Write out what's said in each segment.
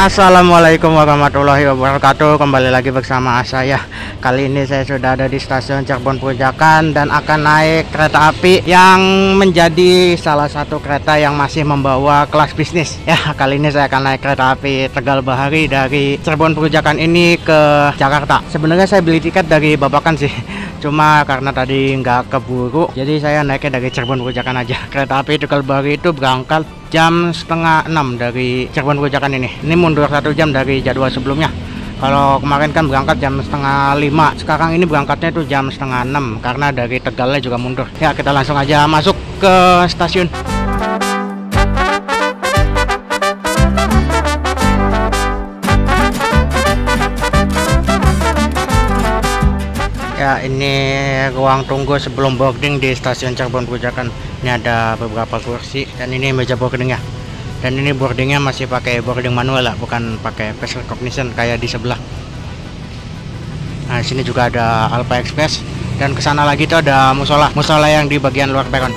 Assalamualaikum warahmatullahi wabarakatuh. Kembali lagi bersama saya. Kali ini saya sudah ada di stasiun Cirebon Perujakan dan akan naik kereta api yang menjadi salah satu kereta yang masih membawa kelas bisnis. Ya, kali ini saya akan naik kereta api Tegal Bahari dari Cirebon Perujakan ini ke Jakarta. Sebenarnya saya beli tiket dari Babakan sih, cuma karena tadi nggak keburu, jadi saya naiknya dari Cirebon Perujakan aja. Kereta api Tegal Bahari itu berangkat jam setengah 6 dari Cirebon Perujakan ini. Ini mundur 1 jam dari jadwal sebelumnya. Kalau kemarin kan berangkat jam setengah 5, sekarang ini berangkatnya itu jam setengah 6 karena dari Tegalnya juga mundur. Ya, kita langsung aja masuk ke stasiun. Ya, ini ruang tunggu sebelum boarding di stasiun Cirebon Perujakan. Ini ada beberapa kursi dan ini meja boardingnya. Dan ini boardingnya masih pakai boarding manual lah, bukan pakai face recognition kayak di sebelah. Nah, sini juga ada Alpha Express dan kesana lagi itu ada musola yang di bagian luar peron.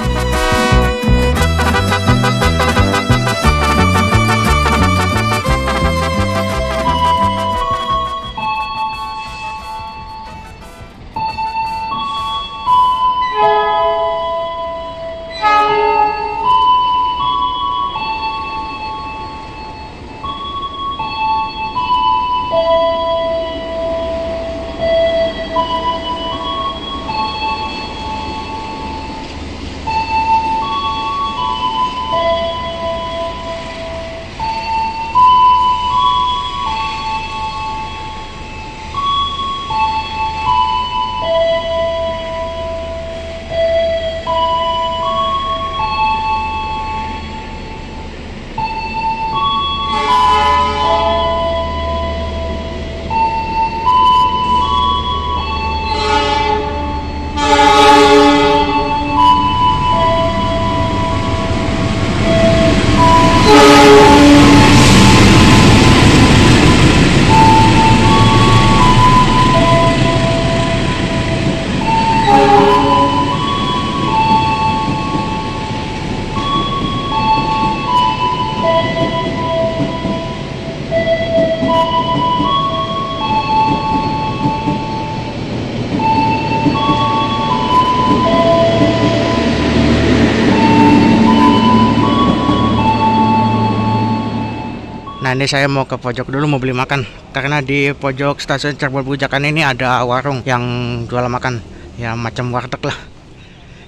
Nah, ini saya mau ke pojok dulu, mau beli makan. Karena di pojok stasiun Cirebon Perujakan ini ada warung yang jual makan, ya macam warteg lah.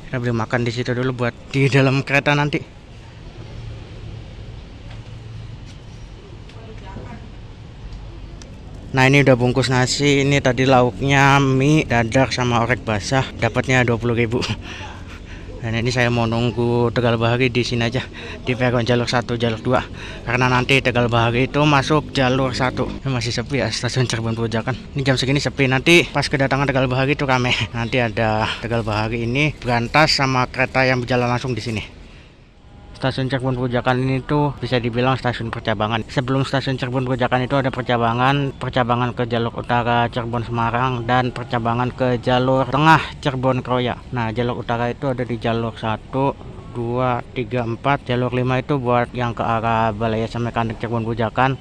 Kita beli makan di situ dulu buat di dalam kereta nanti. Nah, ini udah bungkus nasi. Ini tadi lauknya mie, dadar sama orek basah. Dapatnya 20.000. Dan ini saya mau nunggu Tegal Bahari di sini aja, di peron jalur 1, jalur 2. Karena nanti Tegal Bahari itu masuk jalur 1. Ini masih sepi ya stasiun Cirebon Perujakan. Ini jam segini sepi, nanti pas kedatangan Tegal Bahari itu rame. Nanti ada Tegal Bahari ini berantas sama kereta yang berjalan langsung di sini. Stasiun Cirebon Perujakan ini tuh bisa dibilang stasiun percabangan. Sebelum stasiun Cirebon Perujakan itu ada percabangan ke jalur utara Cirebon Semarang dan percabangan ke jalur tengah Cirebon Kroya. Nah, jalur utara itu ada di jalur 1, 2, 3, 4. Jalur 5 itu buat yang ke arah Balai Yasa Mekanik Cirebon Perujakan.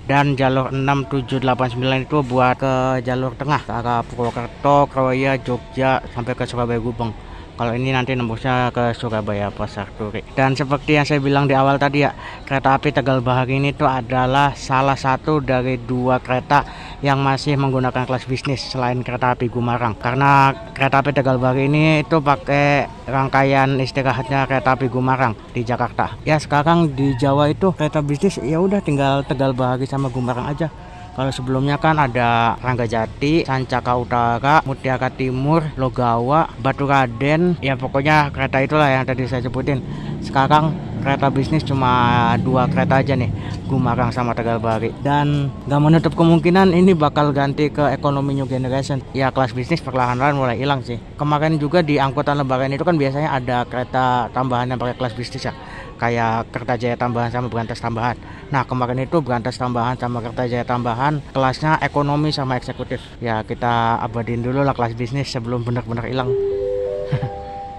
Dan jalur 6, 7, 8, 9 itu buat ke jalur tengah ke arah Purwokerto, Kroya, Jogja sampai ke Surabaya Gubeng. Kalau ini nanti nembusnya ke Surabaya Pasar Turi. Dan seperti yang saya bilang di awal tadi ya, kereta api Tegal Bahari ini tuh adalah salah satu dari 2 kereta yang masih menggunakan kelas bisnis selain kereta api Gumarang. Karena kereta api Tegal Bahari ini itu pakai rangkaian istirahatnya kereta api Gumarang di Jakarta. Ya, sekarang di Jawa itu kereta bisnis ya udah tinggal Tegal Bahari sama Gumarang aja. Kalau sebelumnya kan ada Ranggajati, Sancaka Utara, Mutiara Timur, Logawa, Batu Raden, ya pokoknya kereta itulah yang tadi saya sebutin. Sekarang kereta bisnis cuma 2 kereta aja nih, Gumarang sama Tegal Bahari. Dan gak menutup kemungkinan ini bakal ganti ke ekonomi new generation. Ya, kelas bisnis perlahan-lahan mulai hilang sih. Kemarin juga di angkutan lebaran itu kan biasanya ada kereta tambahan yang pakai kelas bisnis ya, kayak Kertajaya tambahan sama Berantas tambahan. Nah, kemarin itu Berantas tambahan sama Kertajaya tambahan kelasnya ekonomi sama eksekutif. Ya, kita abadin dulu lah kelas bisnis sebelum benar-benar hilang.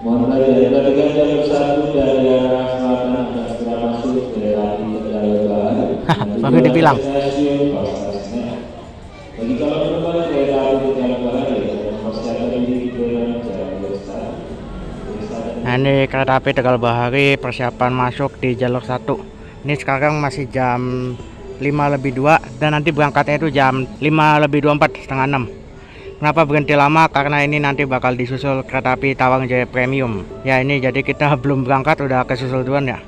Mohon dari bagian jalur 1 dari arah selatan dan segera masuk dari arah Tegal Bahari. baru dibilang. Bagi calon penumpang kereta api Jalan Bahari yang mempersiapkan diri ke Jalan Besar. Nah, ini kereta api Tegal Bahari persiapan masuk di jalur 1. Ini sekarang masih jam 5:02 dan nanti berangkatnya itu jam 5:24, setengah 6. Kenapa berhenti lama? Karena ini nanti bakal disusul kereta api Tawang Jaya Premium. Ya ini jadi kita belum berangkat udah kesusul duluan ya.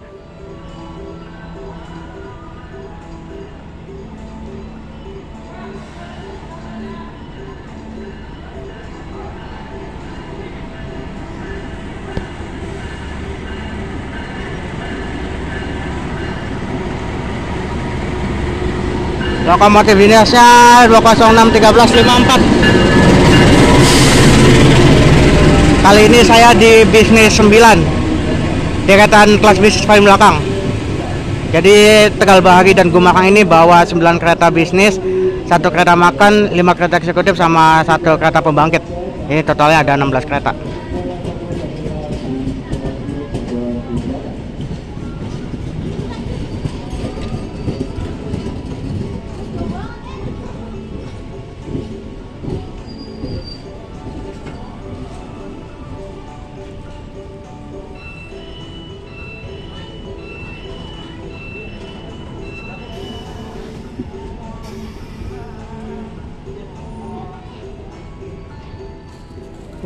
Lokomotif dinasnya 2061354. Kali ini saya di bisnis 9, deretan kelas bisnis paling belakang. Jadi Tegal Bahari dan Gumarang ini bawa 9 kereta bisnis, 1 kereta makan, 5 kereta eksekutif sama 1 kereta pembangkit. Ini totalnya ada 16 kereta.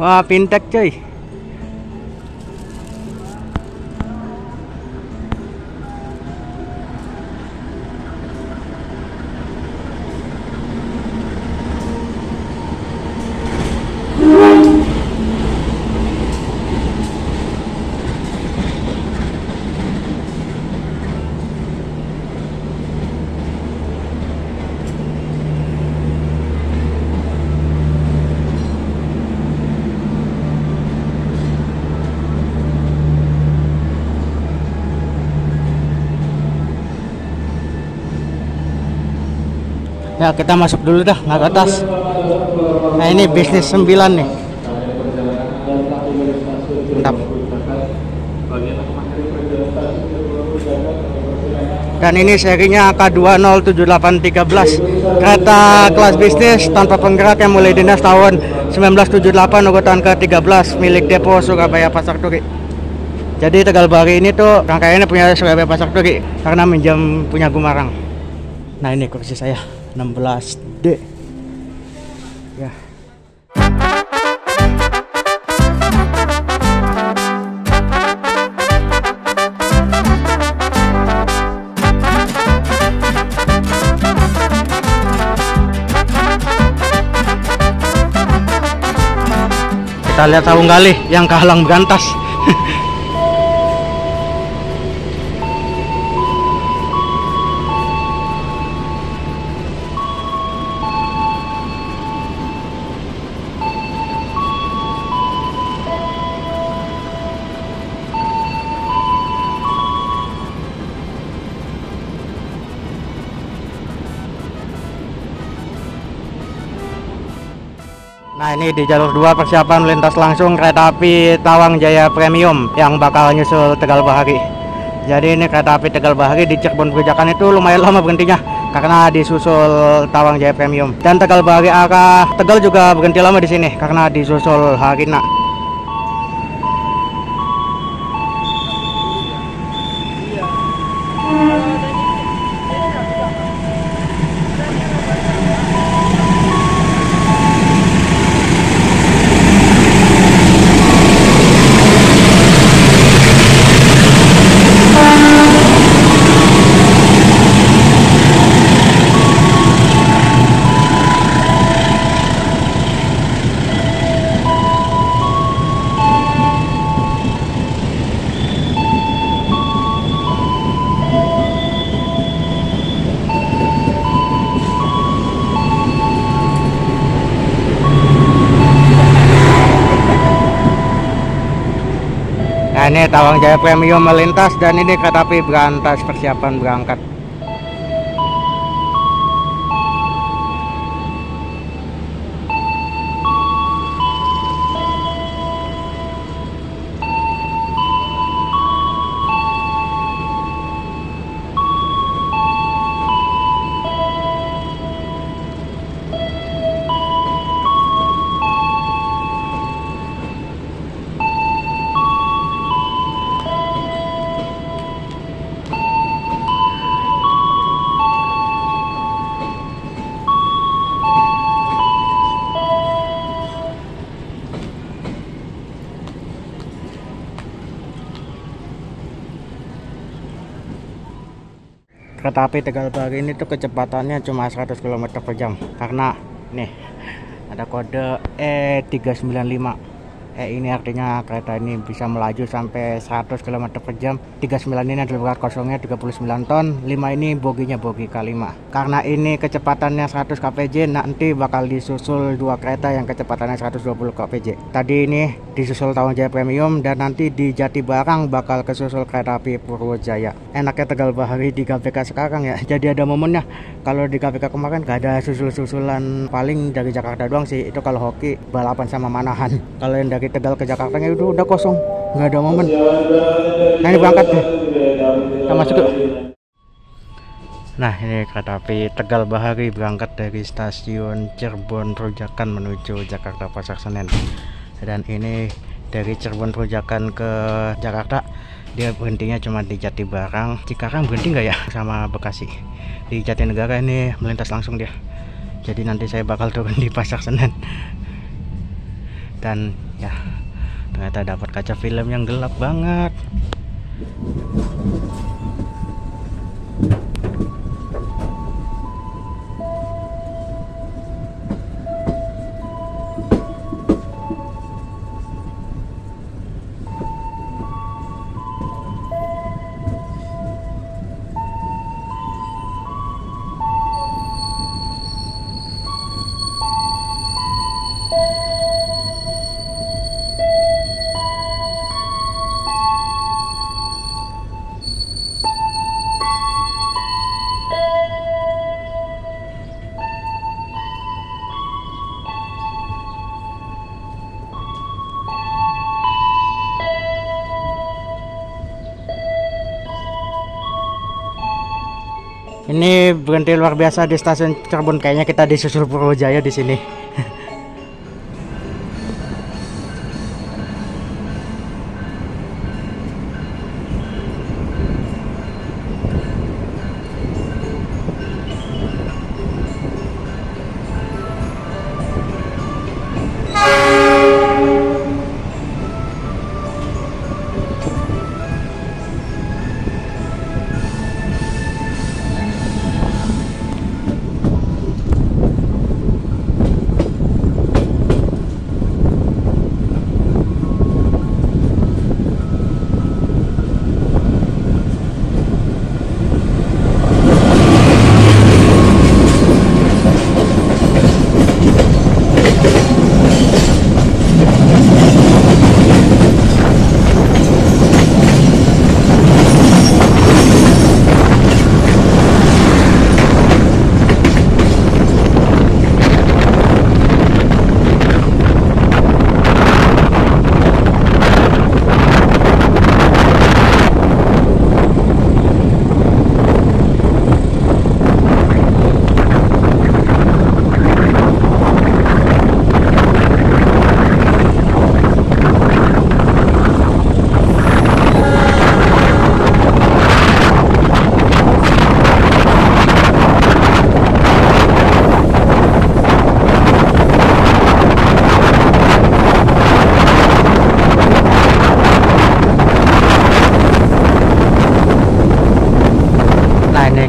Wah, fintech cuy. Ya kita masuk dulu dah, naik ke atas. Nah ini bisnis 9 nih. Mantap. Dan ini serinya AK207813, kereta kelas bisnis tanpa penggerak yang mulai dinas tahun 1978, urutan ke-13, milik Depo Surabaya Pasar Turi. Jadi Tegal Bahari ini tuh rangkaiannya punya Surabaya Pasar Turi karena minjam punya Gumarang. Nah ini kursi saya 16D ya. Kita lihat Sawung Galih yang kehalang berantas. Nah ini di jalur 2 persiapan melintas langsung kereta api Tawang Jaya Premium yang bakal nyusul Tegal Bahari. Jadi ini kereta api Tegal Bahari di Cirebon Pejakan itu lumayan lama berhentinya karena disusul Tawang Jaya Premium. Dan Tegal Bahari arah Tegal juga berhenti lama di sini karena disusul Harina. Nah ini Tawang Jaya Premium melintas dan ini kereta api berantas persiapan berangkat. kereta api Tegal Bahari ini tuh kecepatannya cuma 100 km per jam karena nih ada kode E395. Ini artinya kereta ini bisa melaju sampai 100 km per jam. 39 ini adalah berat kosongnya 39 ton. 5 ini boginya bogi K5. Karena ini kecepatannya 100 kpj, nanti bakal disusul dua kereta yang kecepatannya 120 kpj. Tadi ini disusul Tawanjaya Premium dan nanti di Jatibarang bakal kesusul kereta api Purwojaya. Enaknya Tegal Bahari di KPK sekarang ya. Jadi ada momennya. Kalau di KPK kemarin gak ada susul-susulan, paling dari Jakarta doang sih. Itu kalau hoki balapan sama Manahan. Kalau yang dari Tegal ke Jakarta itu udah kosong, nggak ada momen. Nah ini berangkat nih, kita masuk yuk. Nah ini kereta api Tegal Bahari berangkat dari stasiun Cirebon Perujakan menuju Jakarta Pasar Senen. Dan ini dari Cirebon Perujakan ke Jakarta, dia berhentinya cuma di Jatibarang. Cikarang berhenti nggak ya sama Bekasi? Di Jatinegara ini melintas langsung dia. Jadi nanti saya bakal turun di Pasar Senen. Dan ya ternyata dapat kaca film yang gelap banget. Ini berhenti luar biasa di stasiun Cirebon. Kayaknya kita disusul Purwojaya di sini.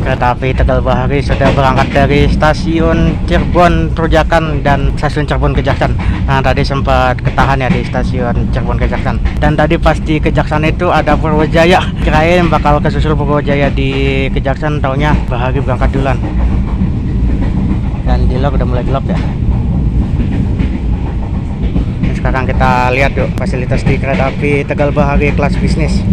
Kereta api Tegal Bahari sudah berangkat dari stasiun Cirebon Perujakan dan stasiun Cirebon Kejaksan. Nah tadi sempat ketahan ya di stasiun Cirebon Kejaksan. Dan tadi pas di Kejaksan itu ada Purwojaya. Kirain bakal kesusul Purwojaya di Kejaksan, taunya Bahari berangkat duluan. Dan di luar udah mulai gelap ya. Nah, sekarang kita lihat yuk fasilitas di kereta api Tegal Bahari kelas bisnis.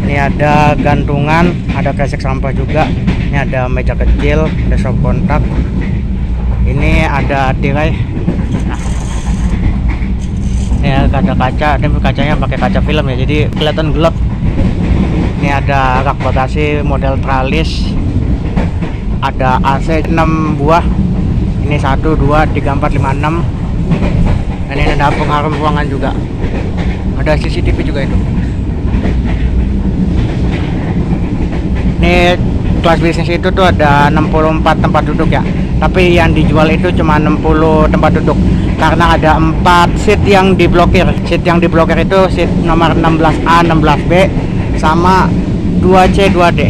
Ini ada gantungan, ada kresek sampah juga. Ini ada meja kecil, ada stop kontak. Ini ada tirai. Nah, ini ada kaca-kaca, tapi kacanya pakai kaca film ya, jadi kelihatan gelap. Ini ada rak bagasi model tralis. Ada AC 6 buah. Ini 1, 2, 3, 4, 5, 6. Dan ini ada pengarum ruangan juga. Ada CCTV juga itu. Ini kelas bisnis itu tuh ada 64 tempat duduk ya, tapi yang dijual itu cuma 60 tempat duduk karena ada 4 seat yang diblokir. Seat yang diblokir itu seat nomor 16A, 16B sama 2C, 2D.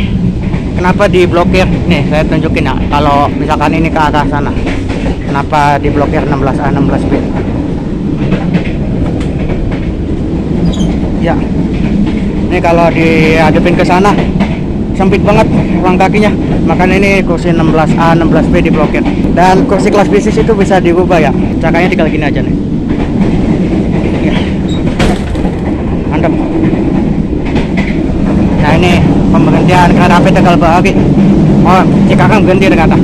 kenapa diblokir? Nih saya tunjukin ya, kalau misalkan ini ke arah sana, kenapa diblokir 16A 16B? Ya, ini kalau dihadapin ke sana sempit banget ruang kakinya, makanya ini kursi 16A 16B diblokir. Dan kursi kelas bisnis itu bisa dirubah ya, caranya tinggal gini aja nih ya. Mantap. Nah ini pemberhentian kereta api Tegalbahari. Oh, Cikarang berhenti ternyata.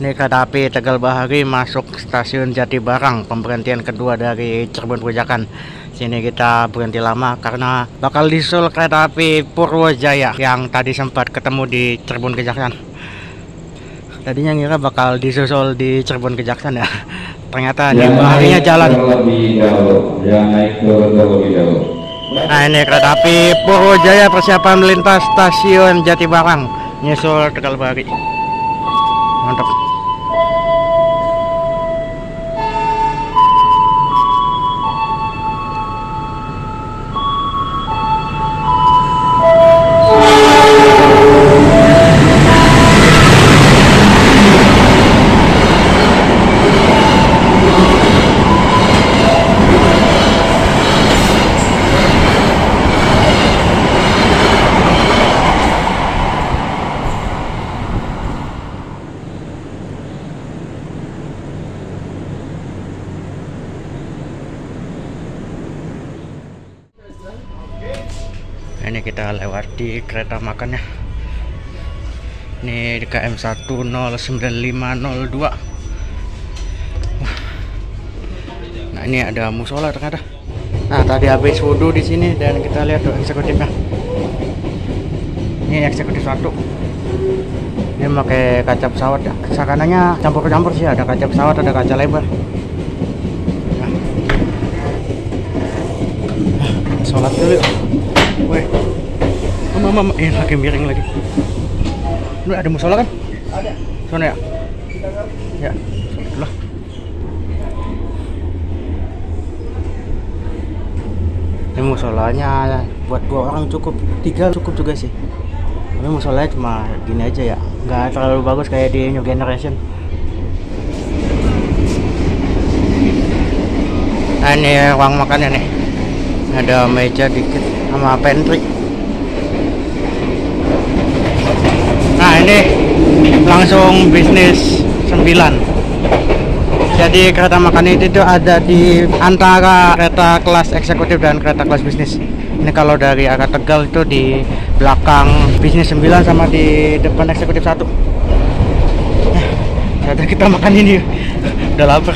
Ini kereta api Tegalbahari masuk stasiun Jatibarang, pemberhentian kedua dari Cirebon Pejakan. Sini kita berhenti lama karena bakal disusul kereta api Purwojaya yang tadi sempat ketemu di Cirebon Kejaksaan. Tadinya ngira bakal disusul di Cirebon Kejaksaan ya. Ternyata di Baharinya jalan. Nah ini kereta api Purwojaya persiapan melintas stasiun Jatibarang, nyusul Tegalbahari. Mantap. Ini kita lewati kereta makannya. Ini di KM 109502. Nah ini ada musola ternyata. Nah tadi habis wudhu di sini dan kita lihat tuh eksekutifnya. Ini eksekutif 1. Ini pakai kaca pesawat ya. Sakananya campur-campur sih, ada kaca pesawat, ada kaca lebar. Nah. Sholat dulu. Weh, mama, ini lagi miring lagi. Lu ada musola kan? Ada. Sana ya? Ya, lah. Ini musolanya buat 2 orang cukup, 3 cukup juga sih. Tapi musolanya cuma gini aja ya, nggak terlalu bagus kayak di New Generation. Nah ini ruang makannya nih, ada meja dikit sama pantry. Nah ini langsung bisnis 9. Jadi kereta makan itu tuh ada di antara kereta kelas eksekutif dan kereta kelas bisnis. Ini kalau dari arah Tegal itu di belakang bisnis 9 sama di depan eksekutif 1. Nah, kita makan ini udah lapar.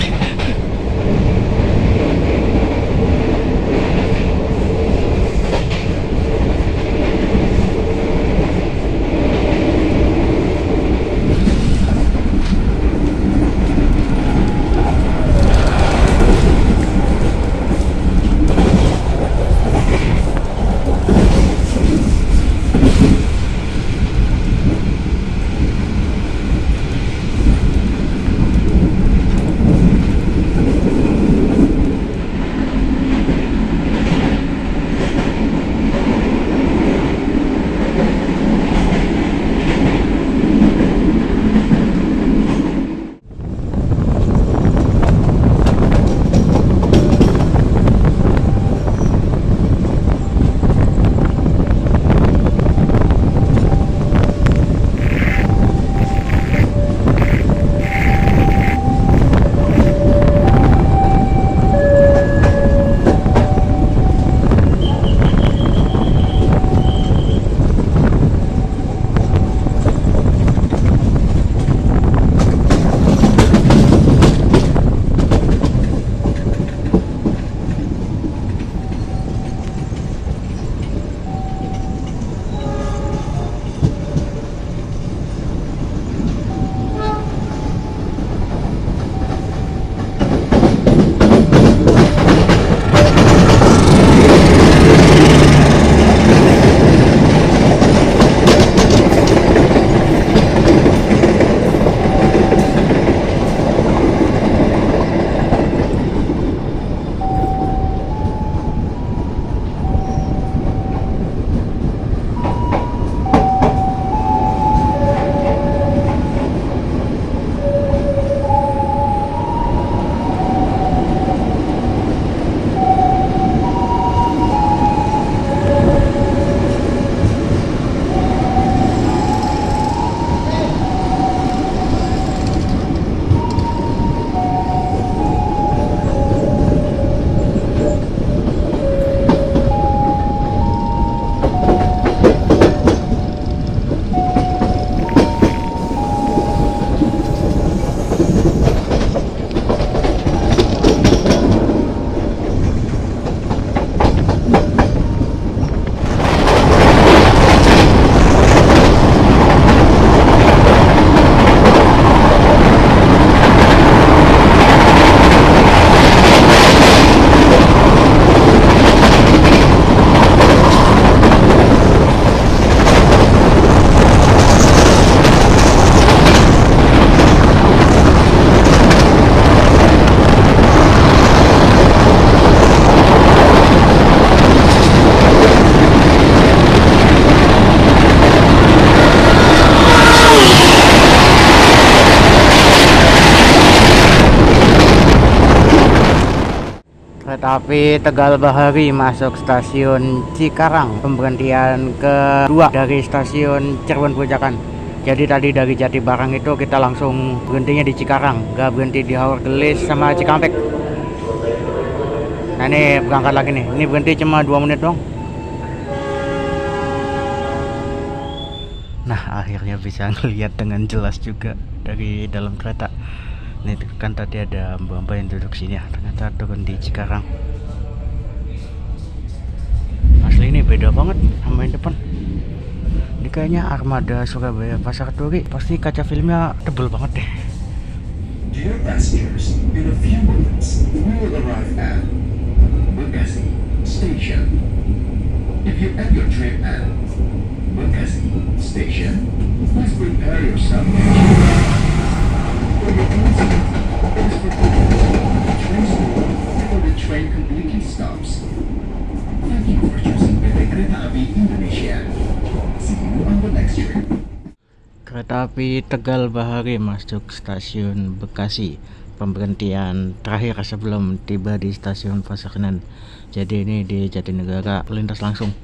Kereta api Tegal Bahari masuk stasiun Cikarang, pemberhentian kedua dari stasiun Cirebon Pujakan. Jadi tadi dari Jatibarang itu kita langsung berhentinya di Cikarang, nggak berhenti di Haur Gelis sama Cikampek. Nah ini berangkat lagi nih, ini berhenti cuma 2 menit doang. Nah akhirnya bisa ngelihat dengan jelas juga dari dalam kereta. Ini kan tadi ada mbak-mbak yang duduk sini ya, ternyata turun di Cikarang. Asli ini beda banget sama yang depan. Ini kayaknya Armada Surabaya Pasar Turi, pasti kaca filmnya tebel banget deh. Dear passengers, in a few moments we will arrive at Bekasi Station. If you end your trip at Bekasi Station, please prepare yourself. For your own safety, it is forbidden to train slow before the train completely stops. Thank you for choosing PT Kereta Api Indonesia. See you on the next trip. Kereta api Tegal Bahari masuk stasiun Bekasi, pemberhentian terakhir sebelum tiba di stasiun Pasar Senen. Jadi ini di Jatinegara lintas langsung.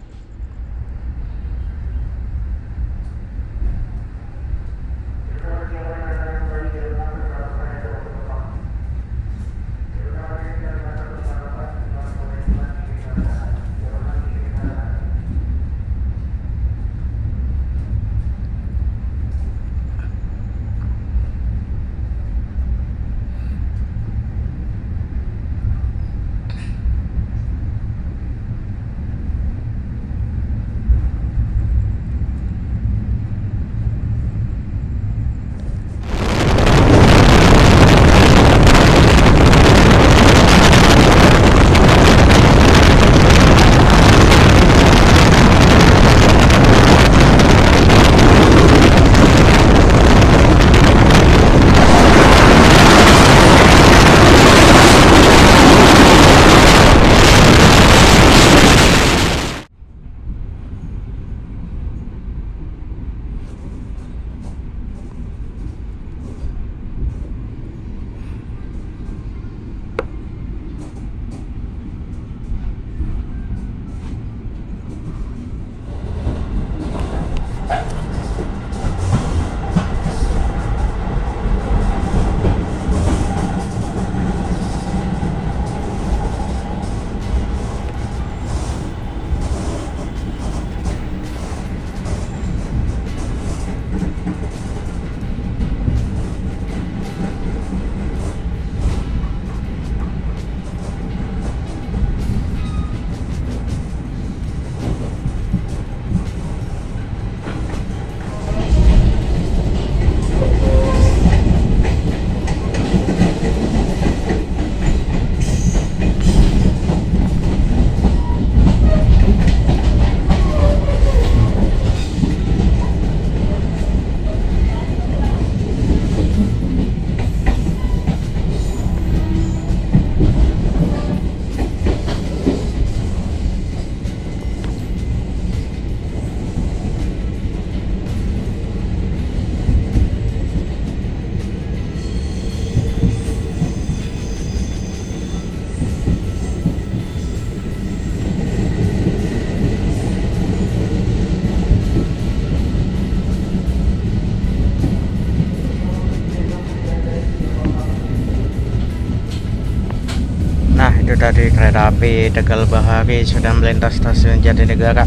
Itu tadi kereta api Tegal Bahari sudah melintas stasiun Jatinegara,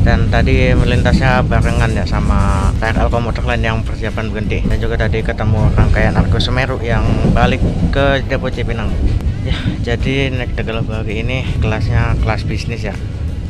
dan tadi melintasnya barengan ya sama KRL komuter lain yang persiapan berhenti, dan juga tadi ketemu rangkaian Argo Semeru yang balik ke Depo Cipinang. Ya, jadi naik Tegal Bahari ini kelasnya kelas bisnis ya,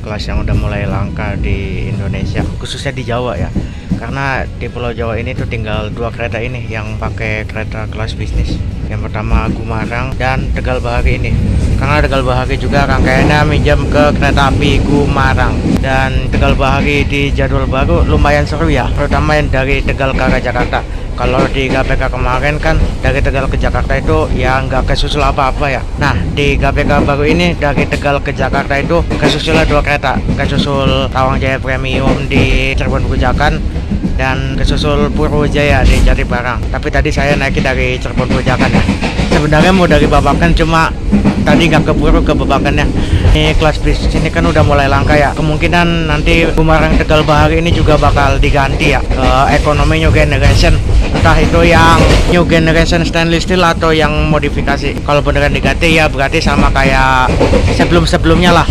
kelas yang udah mulai langka di Indonesia, khususnya di Jawa ya. Karena di Pulau Jawa ini tuh tinggal 2 kereta ini yang pakai kereta kelas bisnis. Yang pertama Gumarang dan Tegal Bahari ini. Karena Tegal Bahari juga rangkaiannya minjam ke kereta api Gumarang. Dan Tegal Bahari di jadwal baru lumayan seru ya, terutama yang dari Tegal ke arah Jakarta. Kalau di GPK kemarin kan dari Tegal ke Jakarta itu ya nggak kesusul apa-apa ya. Nah di GPK baru ini dari Tegal ke Jakarta itu kesusulnya 2 kereta, kesusul Tawang Jaya Premium di Cirebon Pujakan dan kesusul Purwojaya di Jatibarang. Tapi tadi saya naikin dari Cirebon Pejakan ya. Sebenarnya mau dari Babakan, cuma tadi nggak keburu ke Babakannya. Ini kelas bis ini kan udah mulai langka ya. Kemungkinan nanti Gumarang Tegal Bahari ini juga bakal diganti ya ke ekonomi New Generation. Entah itu yang New Generation stainless steel atau yang modifikasi. Kalau beneran diganti ya berarti sama kayak sebelum-sebelumnya lah.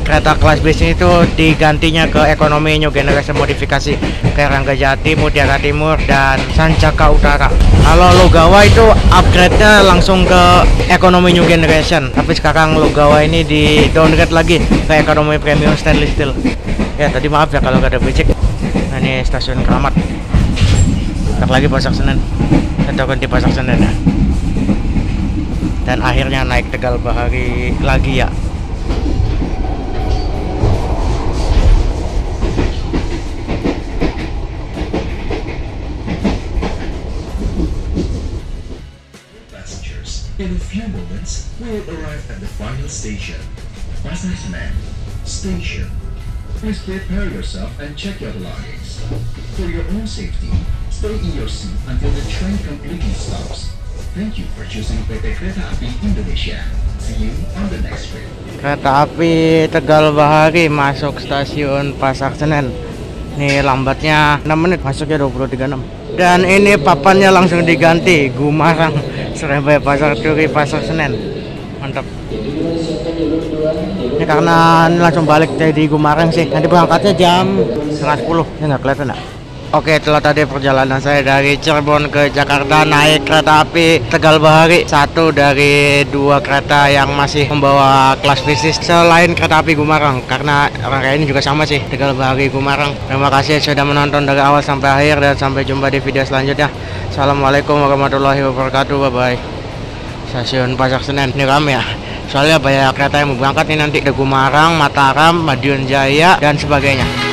Kereta kelas bis ini tuh digantinya ke ekonomi New Generation modifikasi kayak Rangga Jati, Mutiara Timur, dan Sancaka Utara. Kalau Logawa itu upgrade-nya langsung ke ekonomi New Generation, tapi sekarang Logawa ini di downgrade lagi ke ekonomi premium stainless steel. Ya tadi maaf ya kalau gak ada berisik. Nah ini stasiun Keramat. Ntar lagi Pasar Senen. Kita akan di Pasar Senen ya. Dan akhirnya naik Tegal Bahari lagi ya. In a few moments, we will arrive at the final station, Pasar Senen Station. Please prepare yourself and check your belongings. For your own safety, stay in your seat until the train completely stops. Thank you for choosing PT Kereta Api Indonesia. See you on the next trip. Kereta api Tegal Bahari masuk stasiun Pasar Senen. Ini lambatnya 6 menit, masuknya 20.36. Dan ini papannya langsung diganti, Gumarang, Surabaya Pasar Turi, Pasar Senen. Mantap. Ini karena ini langsung balik dari Gumarang sih. Nanti berangkatnya jam 9:30. Ya nggak kelihatan ya? Oke, itulah tadi perjalanan saya dari Cirebon ke Jakarta naik kereta api Tegal Bahari, satu dari dua kereta yang masih membawa kelas bisnis selain kereta api Gumarang, karena rangkaian ini juga sama sih, Tegal Bahari Gumarang. Terima kasih sudah menonton dari awal sampai akhir dan sampai jumpa di video selanjutnya. Assalamualaikum warahmatullahi wabarakatuh. Bye bye. Stasiun Pasar Senen ini rame ya, soalnya banyak kereta yang mau berangkat nih nanti ke Gumarang, Mataram, Madiun Jaya dan sebagainya.